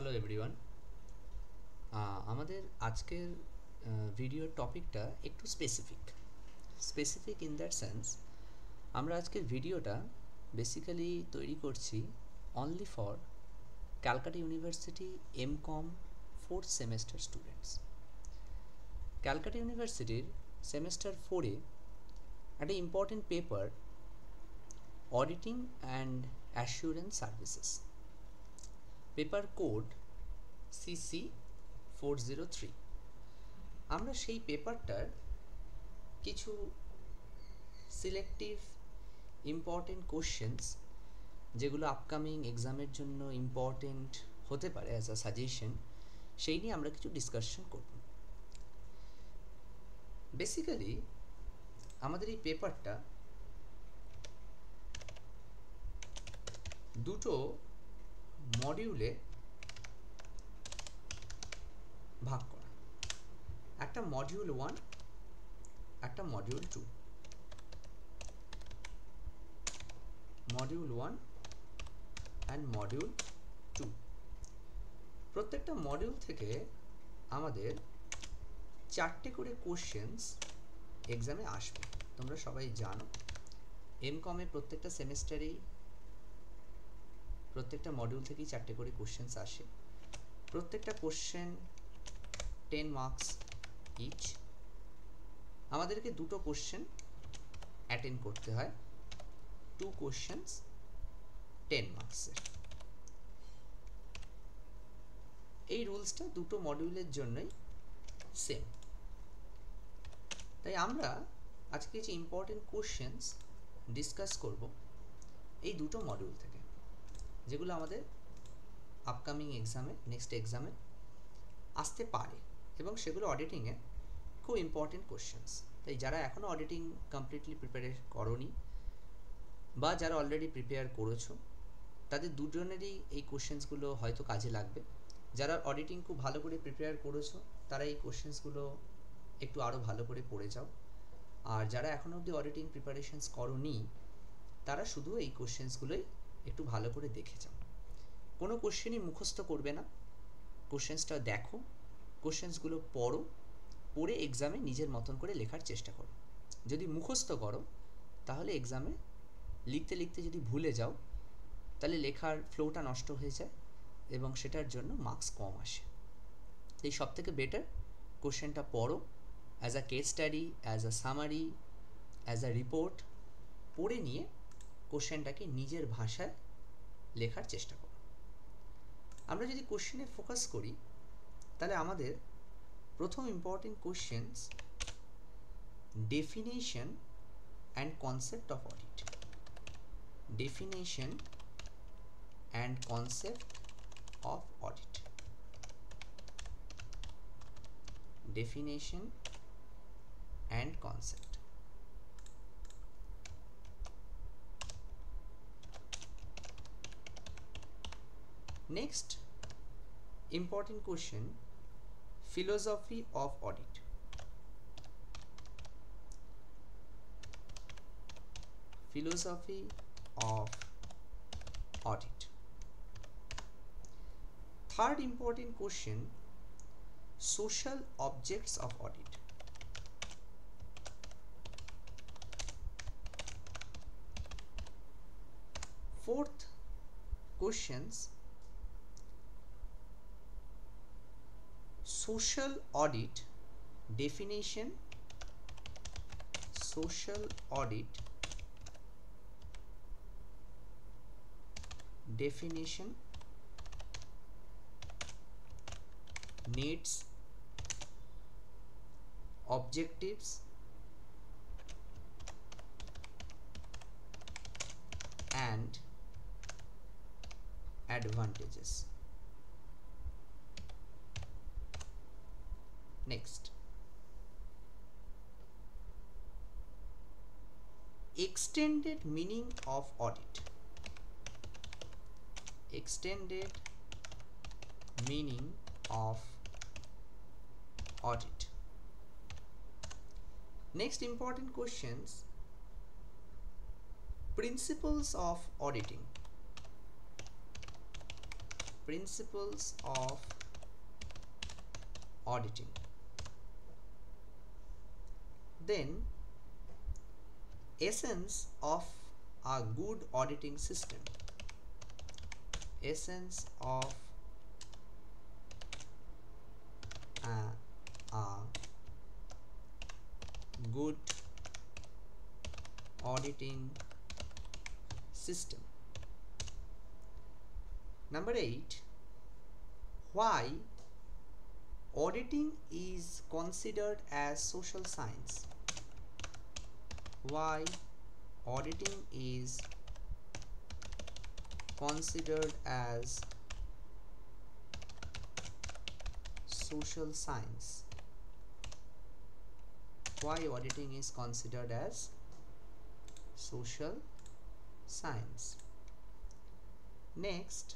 Hello everyone. আমাদের আজকের ভিডিওর টপিকটা একটু স্পেসিফিক ইন দ্যাট সেন্স আমরা আজকের ভিডিওটা বেসিক্যালি তৈরি করছি only for Calcutta university MCom fourth semester students. Calcutta ইউনিভার্সিটির সেমেস্টার 4-এ একটা important paper auditing and assurance services, paper code CC 403। আমরা সেই পেপারটার কিছু সিলেক্টিভ ইম্পর্টেন্ট কোশ্চেন্স যেগুলো আপকামিং এক্সামের জন্য ইম্পর্টেন্ট হতে পারে অ্যাজ আ সাজেশন, সেই নিয়ে আমরা কিছু ডিসকাশন করব। বেসিক্যালি আমাদের এই পেপারটা দুটো মডিউলে ভাগ করা, একটা মডিউল 1, একটা মডিউল 2। মডিউল 1 অ্যান্ড মডিউল 2, প্রত্যেকটা মডিউল থেকে আমাদের 4টে করে কোশ্চেন্স এক্সামে আসবে। তোমরা সবাই জানো এমকমে প্রত্যেকটা সেমেস্টারেই প্রত্যেকটা মডিউল থেকেই 4টে করে কোশ্চেন্স আসে। প্রত্যেকটা কোশ্চেন 10 মার্কস ইচ। আমাদেরকে দুটো কোশ্চেন অ্যাটেন্ড করতে হয়, 2 কোশ্চেন্স 10 মার্কসের। এই রুলসটা দুটো মডিউলের জন্যই সেম। তাই আমরা আজকে যে ইম্পর্টেন্ট কোশ্চেন্স ডিসকাস করব এই দুটো মডিউল থেকে, যেগুলো আমাদের আপকামিং এক্সামে, নেক্সট এক্সামে আসতে পারে এবং সেগুলো অডিটিংয়ে খুব ইম্পর্টেন্ট কোশ্চেন্স। তাই যারা এখনও অডিটিং কমপ্লিটলি প্রিপেয়ার করোনি বা যারা অলরেডি প্রিপেয়ার করেছো, তাদের দুজনেরই এই কোশ্চেন্সগুলো হয়তো কাজে লাগবে। যারা অডিটিং খুব ভালো করে প্রিপেয়ার করেছো তারা এই কোশ্চেন্সগুলো একটু আরও ভালো করে পড়ে যাও, আর যারা এখনও অবধি অডিটিং প্রিপারেশনস করোনি তারা শুধু এই কোশ্চেন্সগুলোই একটু ভালো করে দেখে যাও। কোনো কোশ্চেনই মুখস্থ করবে না, কোশ্চেন্সটা দেখো, কোশ্চেন্সগুলো পড়ো, পড়ে এক্সামে নিজের মতন করে লেখার চেষ্টা করো। যদি মুখস্থ করো তাহলে এক্সামে লিখতে লিখতে যদি ভুলে যাও তাহলে লেখার ফ্লোটা নষ্ট হয়ে যায় এবং সেটার জন্য মার্কস কম আসে। এই সব থেকে বেটার কোশ্চেনটা পড়ো, as a case study, as a summary, as a report পড়ে নিয়ে কোশ্চেনটাকে নিজের ভাষায় লেখার চেষ্টা করো। আমরা যদি কোশ্চেনে ফোকাস করি তাহলে আমাদের প্রথম important questions definition and concept of audit. Definition and concept of audit. Definition and concept. Next important question, philosophy of audit. Philosophy of audit. Third important question, social objects of audit. Fourth questions, social audit definition. Social audit definition, needs, objectives, and advantages. Next, extended meaning of audit. Extended meaning of audit. Next important questions, principles of auditing. principles of auditing. Then essence of a good auditing system. Essence of a good auditing system. Number 8, why auditing is considered as social science. Why auditing is considered as social science. Why auditing is considered as social science. Next,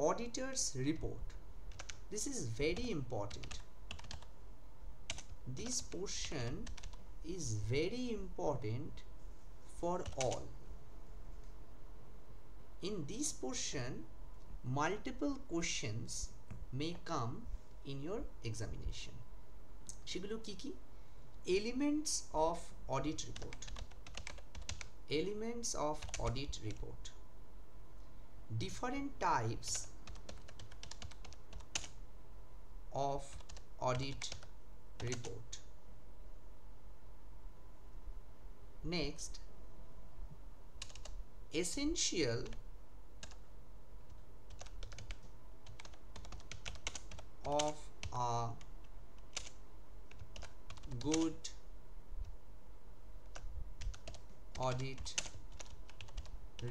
auditor's report. This is very important. This portion is very important for all. In this portion, multiple questions may come in your examination. সেগুলো কি কি? Elements of audit report. Elements of audit report. Different types of audit report. Next, essential of a good audit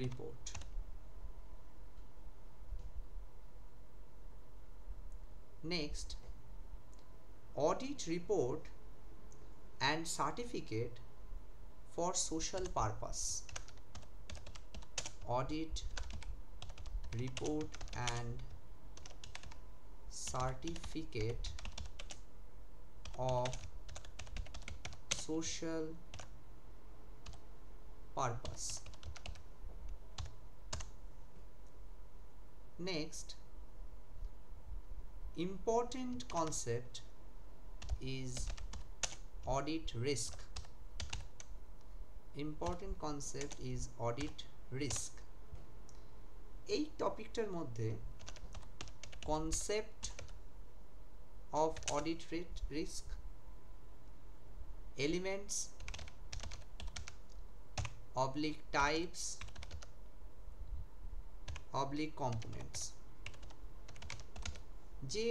report. Next, audit report and certificate for social purpose. Audit report and certificate of social purpose. Next, important concept is audit risk. Important concept is audit risk. এই টপিকটার মধ্যে concept of audit risk, elements, oblique types, oblique components, যে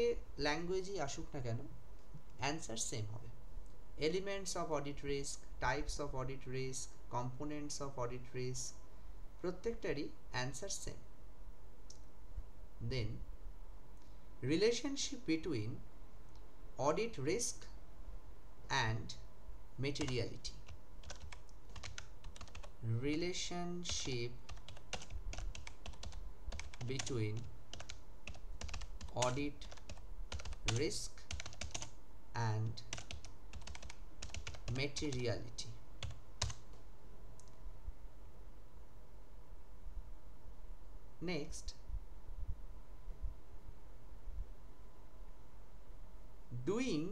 ল্যাঙ্গুয়েজই আসুক না কেন answer same হবে। Elements of audit risk, types of audit risk, components of audit risk, প্রত্যেকটারই answer same. Then relationship between audit risk and materiality. Relationship between audit risk and materiality. Next, doing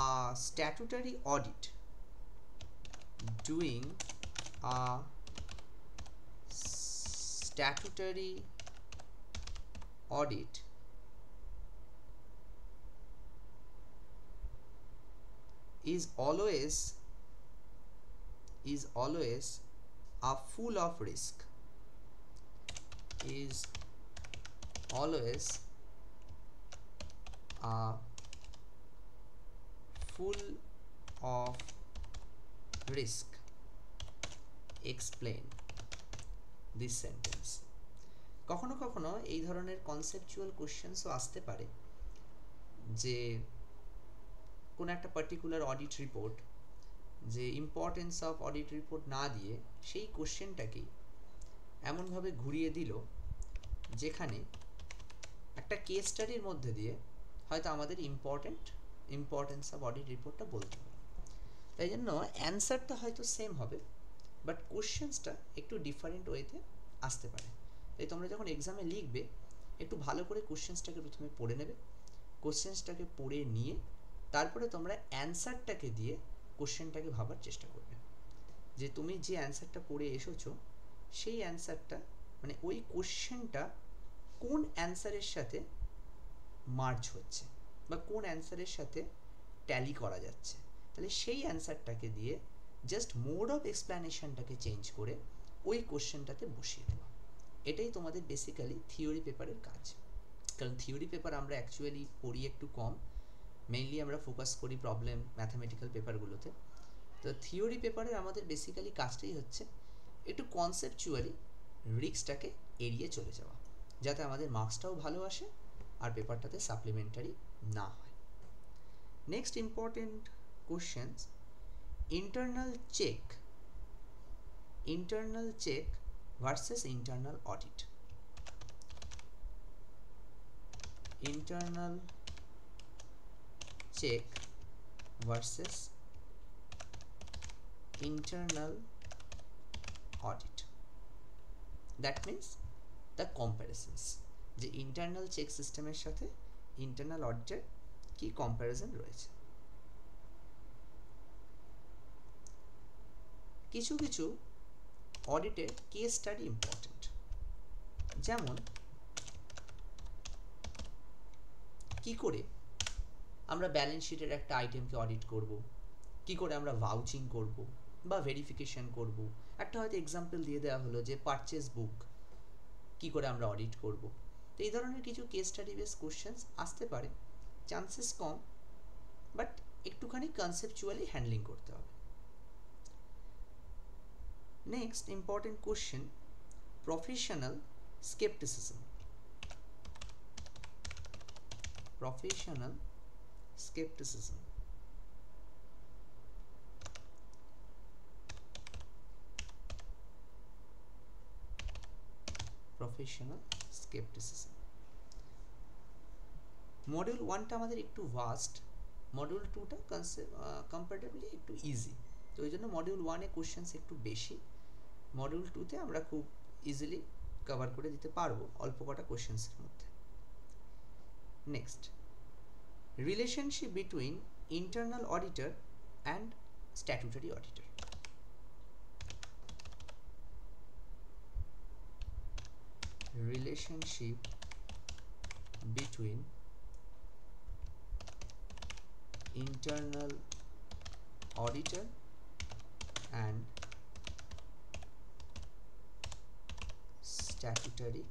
a statutory audit. Doing a statutory audit is always a full of risk. Is always a full of risk. Explain this sentence. কখনো কখনো এই ধরনের conceptual কোশ্চেন্সও আসতে পারে যে কোন একটা particular audit report, যে ইম্পর্টেন্স অফ অডিট রিপোর্ট না দিয়ে সেই কোশ্চেনটাকেই এমনভাবে ঘুরিয়ে দিল যেখানে একটা কেস স্টাডির মধ্যে দিয়ে হয়তো আমাদের ইম্পর্টেন্স অফ অডিট রিপোর্টটা বলতে হবে। তাই জন্য অ্যান্সারটা হয়তো সেম হবে, বাট কোশ্চেন্সটা একটু ডিফারেন্ট ওয়েতে আসতে পারে। তাই তোমরা যখন এক্সামে লিখবে একটু ভালো করে কোশ্চেন্সটাকে প্রথমে পড়ে নেবে, কোশ্চেন্সটাকে পড়ে নিয়ে তারপরে তোমরা অ্যান্সারটাকে দিয়ে কোশ্চেনটাকে ভাবার চেষ্টা করবে যে তুমি যে অ্যান্সারটা পড়ে এসেছো সেই অ্যান্সারটা মানে ওই কোশ্চেনটা কোন অ্যান্সারের সাথে মার্জ হচ্ছে বা কোন অ্যান্সারের সাথে ট্যালি করা যাচ্ছে, তাহলে সেই অ্যান্সারটাকে দিয়ে জাস্ট মোড অফ এক্সপ্ল্যানেশনটাকে চেঞ্জ করে ওই কোশ্চেনটাতে বসিয়ে দেওয়া। এটাই তোমাদের বেসিক্যালি থিওরি পেপারের কাজ। কারণ থিওরি পেপার আমরা অ্যাকচুয়ালি পড়ি একটু কম, মেইনলি আমরা ফোকাস করি প্রবলেম ম্যাথামেটিক্যাল পেপারগুলোতে। তো থিওরি পেপারের আমাদের বেসিক্যালি কাজটাই হচ্ছে একটু কনসেপচুয়ালি রিস্কটাকে এড়িয়ে চলে যাওয়া, যাতে আমাদের মার্কসটাও ভালো আসে আর পেপারটাতে সাপ্লিমেন্টারি না হয়। Next important questions, internal check versus internal audit. internal check versus internal audit, that means the comparisons, যে ইন্টারনাল চেক সিস্টেমের সাথে ইন্টারনাল অডিটের কি কম্প্যারিজন রয়েছে। কিছু কিছু অডিটের কেস স্টাডি ইম্পর্টেন্ট, যেমন কি করে আমরা ব্যালেন্স শিটের একটা আইটেমকে অডিট করব, কি করে আমরা ভাউচিং করব বা ভেরিফিকেশন করব। একটা হয়তো এক্সাম্পল দিয়ে দেওয়া হলো যে পারচেজ বুক কি করে আমরা অডিট করব। তো এই ধরনের কিছু কেস স্টাডি বেস কোশ্চেন্স আসতে পারে, চান্সেস কম, বাট একটুখানি কনসেপচুয়ালি হ্যান্ডলিং করতে হবে। Next important question, professional skepticism. Professional skepticism. Professional skepticism. Module 1টা আমাদের একটু ভাস্ট, মডিউল 2টা কম্পারেটিভলি একটু ইজি, তো ওই জন্য মডিউল 1-এ কোশ্চেন্স একটু বেশি, মডিউল 2তে আমরা খুব ইজিলি কভার করে দিতে পারবো অল্প কটা কোশ্চেন্সের মধ্যে। Next, relationship between internal auditor and statutory auditor. Relationship between internal auditor and statutory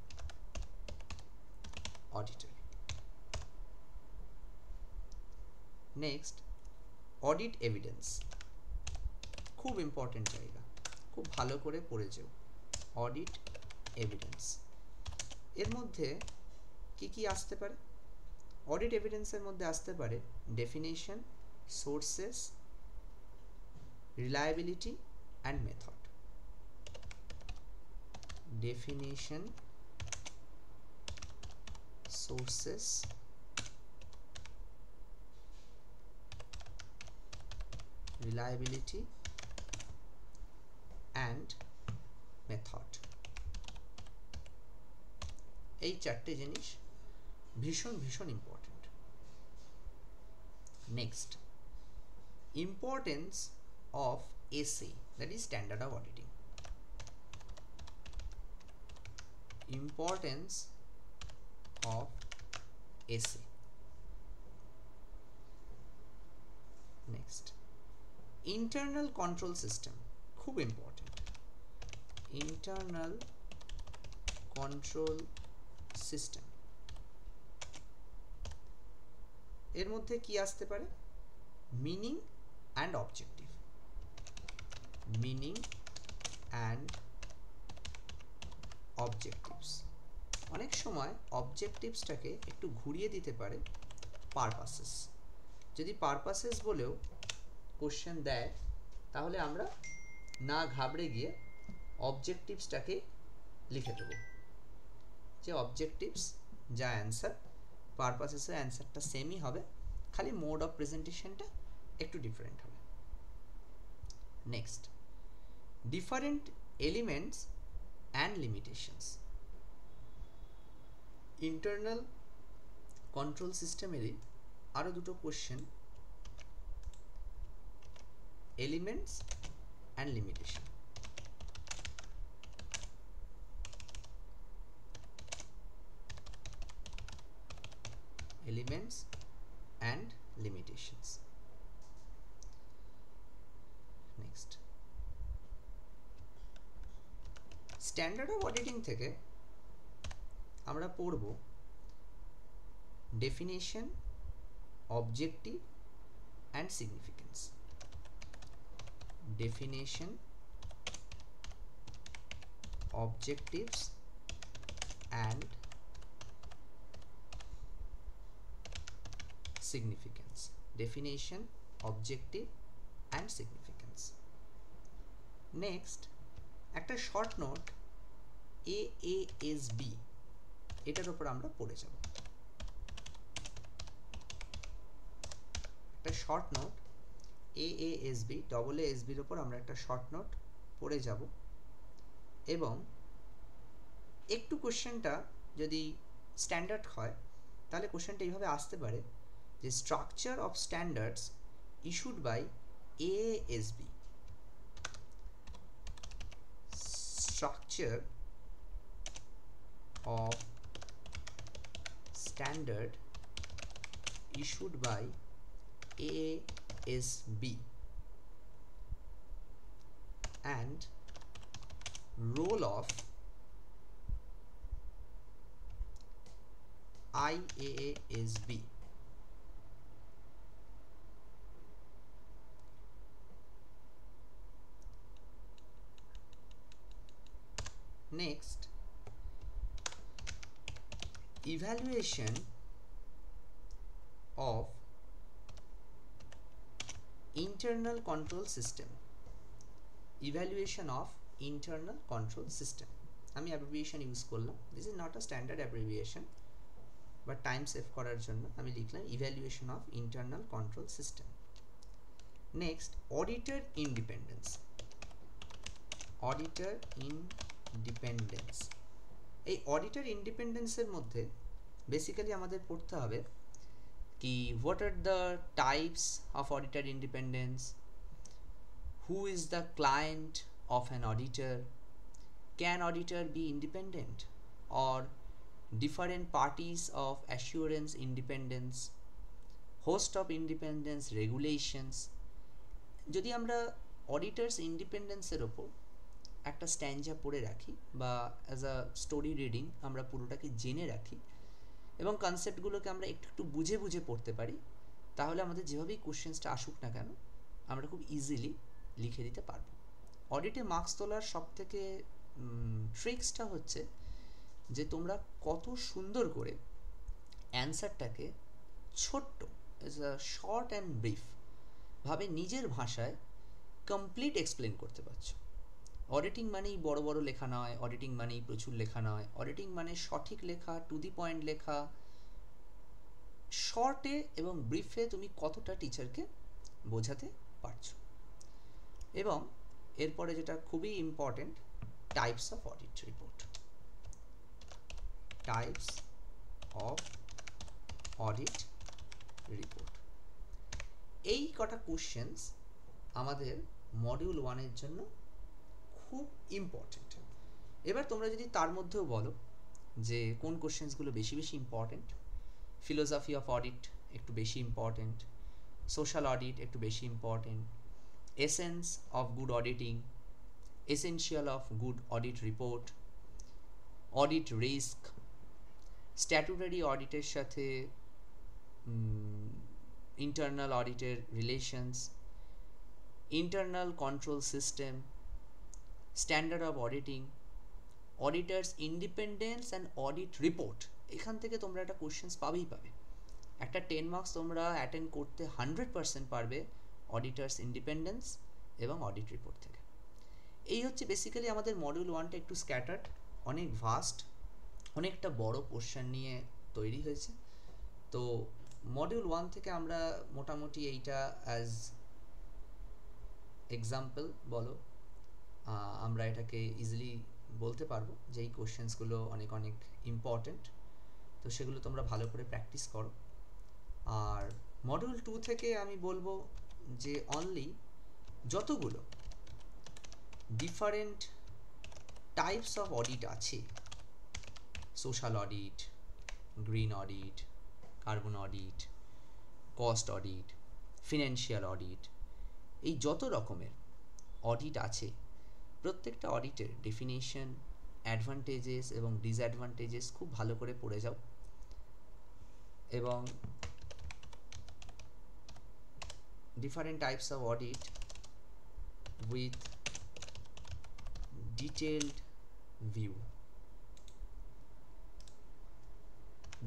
auditor. Next, audit evidence, খুব ইম্পর্টেন্ট জায়গা, খুব ভালো করে পড়ে যেও। অডিট এভিডেন্স এর মধ্যে কি কি আসতে পারে? অডিট এভিডেন্সের মধ্যে আসতে পারে definition, sources, reliability and method. Definition, sources, reliability and method, এই চারটে জিনিস ভীষণ ভীষণ important. Next, importance of SA, that is standard of auditing. Importance of SA. Next, internal control system, খুব ইম্পর্টেন্ট। internal control system এর মধ্যে কি আসতে পারে? Meaning and objective. Meaning and objectives, অনেক সময় অবজেক্টিভসটাকে একটু ঘুরিয়ে দিতে পারে পারপাসেস। যদি পারপাসেস বলেও কোশ্চেন দেয় তাহলে আমরা না ঘাবড়ে গিয়ে অবজেক্টিভসটাকে লিখে দেব, যে অবজেক্টিভস যা অ্যান্সার, পারপাসেসের অ্যান্সারটা সেমই হবে, খালি মোড অফ প্রেজেন্টেশনটা একটু ডিফারেন্ট হবে। Next, different elements and limitations. Internal control সিস্টেমেরই আরও দুটো question, elements and limitation. Elements and limitations. Next, standard of auditing থেকে আমরা পড়ব definition, objective and significance. Definition, objectives and significance. Definition, objective and significance. Next, একটা short note AASB, এটার উপর আমরা পড়ে যাব। একটা শর্ট নোট AASB, AASB এর উপর আমরা একটা শর্ট নোট পড়ে যাব এবং একটু কোশ্চেনটা যদি স্ট্যান্ডার্ড হয় তাহলে কোশ্চেনটা এইভাবে আসতে পারে যে structure of standards issued by AASB। Structure of standard issued by AASB and role of IAASB. Next, evaluation of internal control system. Evaluation of internal control system. আমি abbreviation ইউজ করলাম, this is not a standard abbreviation, but time save করার জন্য আমি লিখলাম evaluation of internal control system. Next, auditor independence. Auditor independence. এই auditor ইন্ডিপেন্ডেন্সের মধ্যে basically আমাদের পড়তে হবে কি what are the types of auditor independence, who is the client of an auditor, can auditor be independent or different parties of assurance independence, host of independence regulations. যদি আমরা অডিটার্স ইন্ডিপেন্ডেন্সের ওপর একটা স্ট্যাঞ্জা পড়ে রাখি বা অ্যাজ আ স্টোরি রিডিং আমরা পুরোটাকে জেনে রাখি এবং কনসেপ্টগুলোকে আমরা একটু একটু বুঝে বুঝে পড়তে পারি, তাহলে আমাদের যেভাবেই কোশ্চেন্সটা আসুক না কেন আমরা খুব ইজিলি লিখে দিতে পারবো। অডিটে মার্কস তোলার সবথেকে ট্রিক্সটা হচ্ছে যে তোমরা কত সুন্দর করে অ্যান্সারটাকে ছোট্ট as a short and brief ভাবে নিজের ভাষায় কমপ্লিট এক্সপ্লেন করতে পারছো। অডিটিং মানেই বড় বড় লেখা নয়, অডিটিং মানেই প্রচুর লেখা নয়, অডিটিং মানে সঠিক লেখা, টু দি পয়েন্ট লেখা, শর্টে এবং ব্রিফে তুমি কতটা টিচারকে বোঝাতে পারছো। এবং এরপরে যেটা খুবই important, types of audit report. Types of audit report, এই কটা কোশ্চেন্স আমাদের মডিউল 1-এর জন্য খুব ইম্পর্টেন্ট। এবার তোমরা যদি তার মধ্যেও বলো যে কোন কোশ্চেন্সগুলো বেশি বেশি ইম্পর্টেন্ট, ফিলোসফি অফ অডিট একটু বেশি ইম্পর্টেন্ট, সোশ্যাল অডিট একটু বেশি important, essence of good auditing, essential of good audit report, audit risk, statutory অডিটের সাথে ইন্টারনাল অডিটের relations, internal control system, standard of auditing, অডিটার্স independence and audit report, এখান থেকে তোমরা একটা কোশ্চেন্স পাবেই পাবে। একটা 10 মার্কস তোমরা অ্যাটেন্ড করতে 100% পারবে অডিটার্স ইন্ডিপেন্ডেন্স এবং অডিট রিপোর্ট থেকে। এই হচ্ছে বেসিক্যালি আমাদের মডিউল 1টা একটু স্ক্যাটার্ড, অনেক ভাস্ট, অনেকটা বড় কোশ্চেন নিয়ে তৈরি হয়েছে। তো মডিউল 1 থেকে আমরা মোটামুটি এইটা অ্যাজ এক্সাম্পল বলো আমরা এটাকে ইজিলি বলতে পারবো যে এই কোশ্চেন্সগুলো অনেক অনেক ইম্পর্টেন্ট। তো সেগুলো তোমরা ভালো করে প্র্যাকটিস করো। আর মডিউল 2 থেকে আমি বলবো যে অনলি যতগুলো ডিফারেন্ট টাইপস অফ অডিট আছে, social audit, green audit, carbon audit, cost audit, financial audit, এই যত রকমের অডিট আছে প্রত্যেকটা অডিটের ডেফিনেশন, অ্যাডভান্টেজেস এবং ডিসঅ্যাডভান্টেজেস খুব ভালো করে পড়ে যাও এবং different types of audit with detailed view.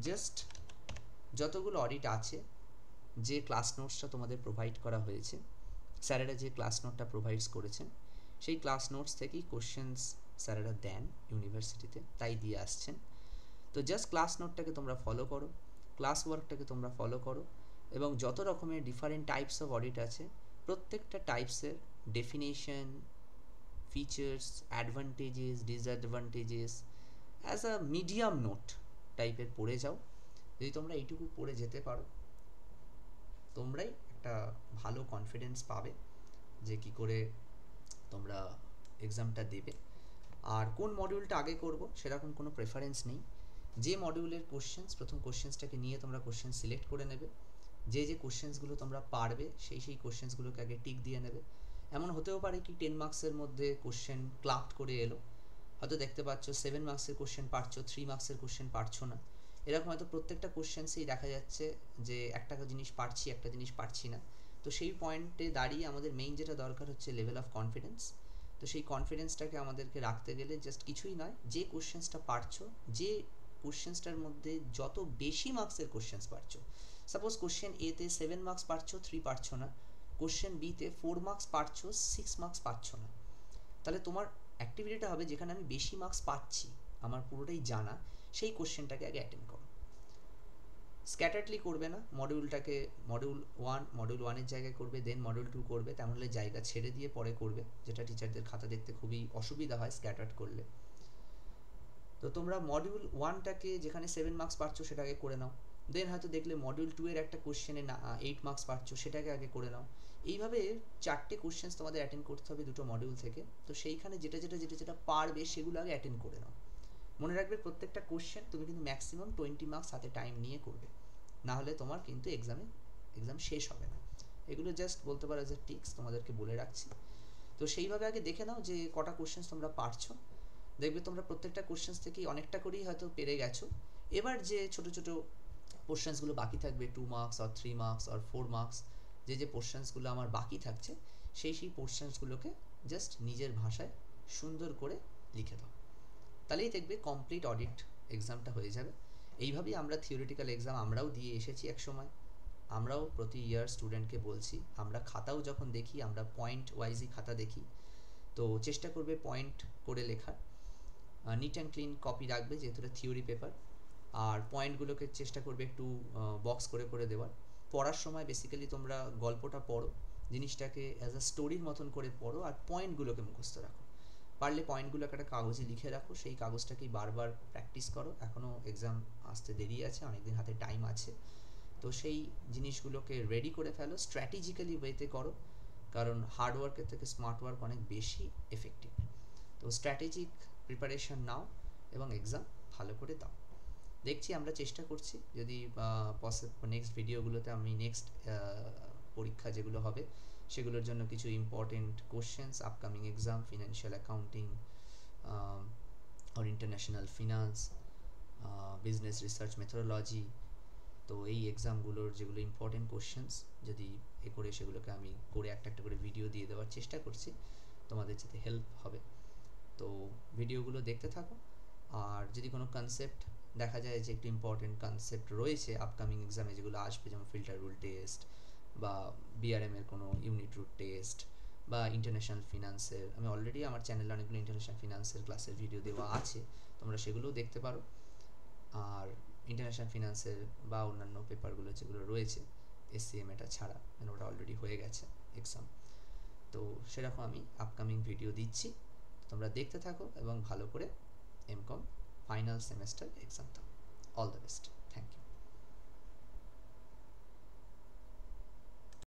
Just যতগুলো অডিট আছে, যে ক্লাস নোটসটা তোমাদের প্রোভাইড করা হয়েছে, স্যারেরা যে ক্লাস নোটটা প্রোভাইডস করেছেন সেই ক্লাস নোটস থেকেই কোশ্চেন্স স্যারেরা দেন ইউনিভার্সিটিতে, তাই দিয়ে আসছেন। তো জাস্ট ক্লাস নোটটাকে তোমরা ফলো করো, ক্লাস ওয়ার্কটাকে তোমরা ফলো করো এবং যত রকমের ডিফারেন্ট টাইপস অফ অডিট আছে প্রত্যেকটা টাইপসের definition, features, advantages, disadvantages as a medium note টাইপের পড়ে যাও। যদি তোমরা এইটুকু পড়ে যেতে পারো তোমরাই একটা ভালো কনফিডেন্স পাবে যে কী করে তোমরা এক্সামটা দেবে। আর কোন মডিউলটা আগে করব সেরকম কোনো প্রেফারেন্স নেই, যে মডিউলের কোশ্চেন্স, প্রথম কোশ্চেন্সটাকে নিয়ে তোমরা কোশ্চেন সিলেক্ট করে নেবে, যে যে কোশ্চেন্সগুলো তোমরা পারবে সেই কোশ্চেন্সগুলোকে আগে টিক দিয়ে নেবে। এমন হতেও পারে কি 10 মার্কসের মধ্যে কোশ্চেন ক্লাবড করে এলো, হয়তো দেখতে পাচ্ছ 7 মার্কসের কোশ্চেন পারছো, 3 মার্কসের কোশ্চেন পারছো না, এরকম হয়তো প্রত্যেকটা কোশ্চেন্সেই দেখা যাচ্ছে যে একটা জিনিস পারছি, একটা জিনিস পারছি না। তো সেই পয়েন্টে দাঁড়িয়ে আমাদের মেইন যেটা দরকার হচ্ছে লেভেল অফ কনফিডেন্স। তো সেই কনফিডেন্সটাকে আমাদেরকে রাখতে গেলে জাস্ট কিছুই নয়, যে কোশ্চেন্সটা পারছো, যে কোশ্চেন্সটার মধ্যে যত বেশি মার্কসের কোশ্চেন্স পারছো, সাপোজ কোশ্চেন এতে 7 মার্কস পারছো, 3 পারছো না, কোশ্চেন বিতে 4 মার্কস পারছো, 6 মার্কস পাচ্ছ না, তাহলে তোমার অ্যাক্টিভিটিটা হবে যেখানে আমি বেশি মার্কস পাচ্ছি, আমার পুরোটাই জানা, সেই কোশ্চেনটাকে আগে অ্যাটেন্ড করো। স্ক্যাটারলি করবে না, মডিউলটাকে মডিউল 1-এর জায়গায় করবে, দেন মডিউল 2 করবে, তেমন হলে জায়গা ছেড়ে দিয়ে পরে করবে, যেটা টিচারদের খাতা দেখতে খুবই অসুবিধা হয় স্ক্যাটার্ড করলে। তো তোমরা মডিউল 1টাকে যেখানে 7 মার্কস পাচ্ছ সেটাকে করে নাও, দেন হয়তো দেখলে মডিউল 2 এর একটা কোশ্চেনে 8 মার্কস পাচ্ছ সেটাকে আগে করে নাও। এইভাবে 4টে কোশ্চেন্স তোমাদের অ্যাটেন্ড করতে হবে দুটো মডিউল থেকে। তো সেইখানে যেটা পারবে সেগুলো আগে অ্যাটেন্ড করে নাও। মনে রাখবে প্রত্যেকটা কোশ্চেন তুমি কিন্তু ম্যাক্সিমাম 20 মার্কস হাতে টাইম নিয়ে করবে, না হলে তোমার কিন্তু এক্সাম শেষ হবে না। এগুলো জাস্ট বলতে পারো যে টিক্স তোমাদেরকে বলে রাখছি। তো সেইভাবে আগে দেখে নাও যে কটা কোশ্চেন্স তোমরা পারছো, দেখবে তোমরা প্রত্যেকটা কোশ্চেন্স থেকেই অনেকটা করেই হয়তো পেরে গেছো। এবার যে ছোটো ছোটো পোর্শনসগুলো বাকি থাকবে, 2 মার্কস আর 3 মার্কস আর 4 মার্কস, যে পোর্শনসগুলো আমার বাকি থাকছে সেই পোর্শনসগুলোকে জাস্ট নিজের ভাষায় সুন্দর করে লিখে দাও, তাহলেই দেখবে কমপ্লিট অডিট এক্সামটা হয়ে যাবে। এইভাবেই আমরা থিওরিটিক্যাল এক্সাম আমরাও দিয়ে এসেছি এক সময়, আমরাও প্রতি ইয়ার স্টুডেন্টকে বলছি, আমরা খাতাও যখন দেখি আমরা পয়েন্ট ওয়াইজই খাতা দেখি, তো চেষ্টা করবে পয়েন্ট করে লেখার, নিট অ্যান্ড ক্লিন কপি রাখবে যেহেতু এটা থিওরি পেপার, আর পয়েন্টগুলোকে চেষ্টা করবে একটু বক্স করে করে দেওয়ার। পড়ার সময় বেসিক্যালি তোমরা গল্পটা পড়ো, জিনিসটাকে অ্যাজ আ স্টোরির মতন করে পড়ো আর পয়েন্টগুলোকে মুখস্থ রাখো, পারলে পয়েন্টগুলোকে একটা কাগজে লিখে রাখো, সেই কাগজটাকেই বারবার প্র্যাকটিস করো। এখনও এক্সাম আসতে দেরি আছে, অনেকদিন হাতে টাইম আছে, তো সেই জিনিসগুলোকে রেডি করে ফেলো, স্ট্র্যাটেজিক্যালি ওয়েতে করো, কারণ হার্ড ওয়ার্কের থেকে স্মার্ট ওয়ার্ক অনেক বেশি এফেক্টিভ। তো স্ট্র্যাটেজিক প্রিপারেশন নাও এবং এক্সাম ভালো করে দাও। দেখছি, আমরা চেষ্টা করছি যদি নেক্সট ভিডিওগুলোতে আমি নেক্সট পরীক্ষা যেগুলো হবে সেগুলোর জন্য কিছু important questions, upcoming exam, financial accounting আর international finance, business research methodology, তো এই এক্সামগুলোর যেগুলো ইম্পর্টেন্ট কোশ্চেন্স যদি করে সেগুলোকে আমি করে একটা করে ভিডিও দিয়ে দেওয়ার চেষ্টা করছি, তোমাদের যাতে হেল্প হবে। তো ভিডিওগুলো দেখতে থাকো, আর যদি কোনো কনসেপ্ট দেখা যায় যে একটু ইম্পর্টেন্ট কনসেপ্ট রয়েছে আপকামিং এক্সামে যেগুলো আসবে, যেমন ফিল্টার রুল টেস্ট বা বিআরএম এর কোনো ইউনিট রুট টেস্ট বা ইন্টারন্যাশনাল ফিনান্সের, আমি অলরেডি আমার চ্যানেলে অনেকগুলো ইন্টারন্যাশনাল ফিনান্সের ক্লাসের ভিডিও দেওয়া আছে, তোমরা সেগুলোও দেখতে পারো। আর ইন্টারন্যাশনাল ফিনান্সের বা অন্যান্য পেপারগুলো যেগুলো রয়েছে এসসিএম এটা ছাড়া, মানে ওটা অলরেডি হয়ে গেছে এক্সাম, তো সেরকম আমি আপকামিং ভিডিও দিচ্ছি, তোমরা দেখতে থাকো এবং ভালো করে এমকম ফাইনাল সেমেস্টার এক্সাম দাও। All the best. Thank you.